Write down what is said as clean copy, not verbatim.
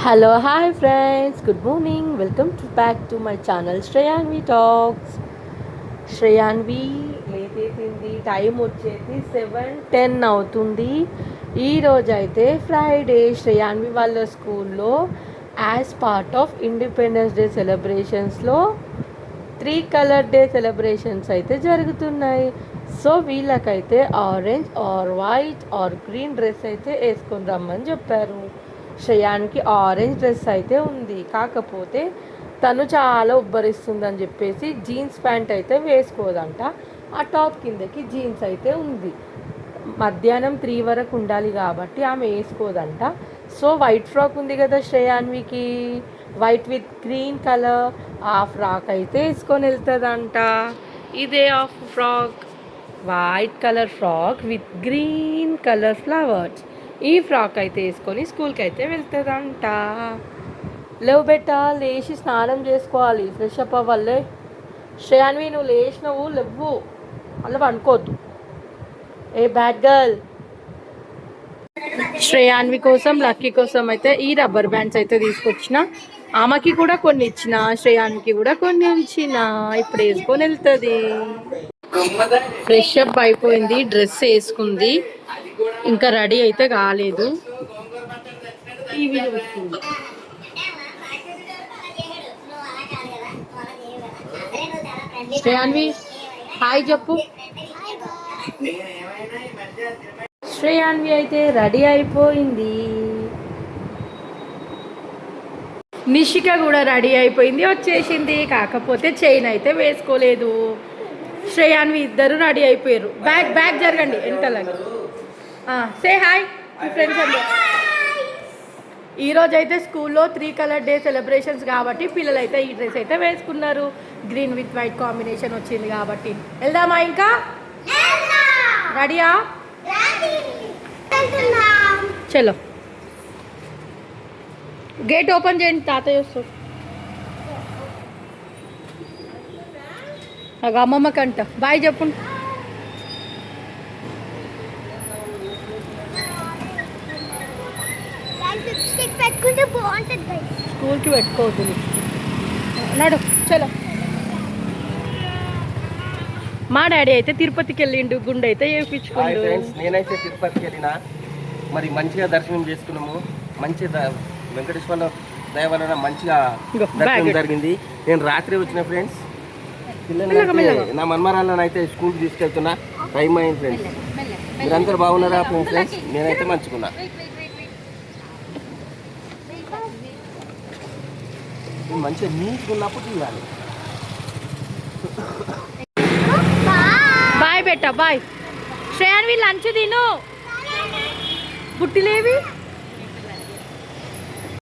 Hello hi friends, good morning. Welcome back to my channel Shreyanvi talks. Shreyanvi లేచేసింది. Time వచ్చేసి 7:10 అవుతుంది. ఈరోజు అయితే ఫ్రైడే. శ్రేయాన్వి వాళ్ళ స్కూల్లో as part of independence day సెలబ్రేషన్స్లో 3 కలర్ డే సెలబ్రేషన్స్ అయితే జరుగుతున్నాయి. సో వీళ్ళకైతే orange or white or green dress అయితే వేసుకొని రమ్మని చెప్పారు. శ్రేయాన్కి ఆరెంజ్ డ్రెస్ అయితే ఉంది, కాకపోతే తను చాలా ఉబ్బరిస్తుందని చెప్పేసి జీన్స్ ప్యాంట్ అయితే వేసుకోదంట. ఆ టాప్ కిందకి జీన్స్ అయితే ఉంది. మధ్యాహ్నం 3 వరకు ఉండాలి కాబట్టి ఆమె వేసుకోదంట. సో వైట్ ఫ్రాక్ ఉంది కదా శ్రేయాన్వికి, వైట్ విత్ గ్రీన్ కలర్, ఆ ఫ్రాక్ అయితే వేసుకొని వెళ్తుందంట. ఇదే ఆ frock, white colour frock with green colour flowers. ఈ ఫ్రాక్ అయితే వేసుకొని స్కూల్కి అయితే వెళ్తుందంట. లేవు బెట్టా, లేచి స్నానం చేసుకోవాలి, ఫ్రెష్ అప్ అవ్వాలి. శ్రేయాన్వి నువ్వు లేచినవు, లేవు అలా అనుకోవద్దు. ఏ బ్యాడ్ గర్ల్. శ్రేయాన్వి కోసం, లక్కీ కోసం అయితే ఈ రబ్బర్ బ్యాండ్స్ అయితే తీసుకొచ్చిన. ఆమెకి కూడా కొన్ని ఇచ్చిన, శ్రేయాన్వికి కూడా కొన్ని ఉంచిన. ఇప్పుడు వేసుకొని వెళ్తుంది. ఫ్రెష్ అప్ అయిపోయింది, డ్రెస్ వేసుకుంది, ఇంకా రెడీ అయితే కాలేదు. టీవీ చూస్తుంది. శ్రేయాన్వి హాయ్ చెప్పు. శ్రేయాన్వి అయితే రెడీ అయిపోయింది. నిషిక కూడా రెడీ అయిపోయింది, వచ్చేసింది. కాకపోతే చైన్ అయితే వేసుకోలేదు. శ్రేయాన్వి ఇద్దరు రెడీ అయిపోయారు. బ్యాగ్ జరగండి వెనకాలకి. సే హాయ్ మీ ఫ్రెండ్స్ అండి. ఈరోజు అయితే స్కూల్లో 3 కలర్ డే సెలబ్రేషన్స్ కాబట్టి పిల్లలు అయితే ఈ డ్రెస్ అయితే వేసుకున్నారు. గ్రీన్ విత్ వైట్ కాంబినేషన్ వచ్చింది కాబట్టి. వెళ్దామా ఇంకా? రెడీయా? చలో గేట్ ఓపెన్ చేయండి, తాతయ్య వస్తారు. నాకు అమ్మమ్మ కంట బాయ్ చెప్పు. స్కూల్కి పెట్టుకోవద్దు, నడు చలో. మా డాడీ అయితే తిరుపతికి వెళ్ళిండు, గుండె అయితే వేయించుకుండు. నేనైతే తిరుపతికి వెళ్ళినా, మరి మంచిగా దర్శనం చేసుకున్నాము. మంచి వెంకటేశ్వర దయ వలన మంచిగా దర్శనం జరిగింది. నేను రాత్రి వచ్చిన ఫ్రెండ్స్, నా మన్మరాలను అయితే స్కూల్కి తీసుకెళ్తున్నా. టైం అయింది ఫ్రెండ్స్. మీరందరూ బాగున్నారా ఫ్రెండ్స్? నేనైతే మంచుకున్నా. మంచిగా నీట్గా ఉన్నప్పుడు తీయాలి. బాయ్ బెట్టా బాయ్. శ్రేయాన్వి లంచ్ తిను. బుట్టిలేవి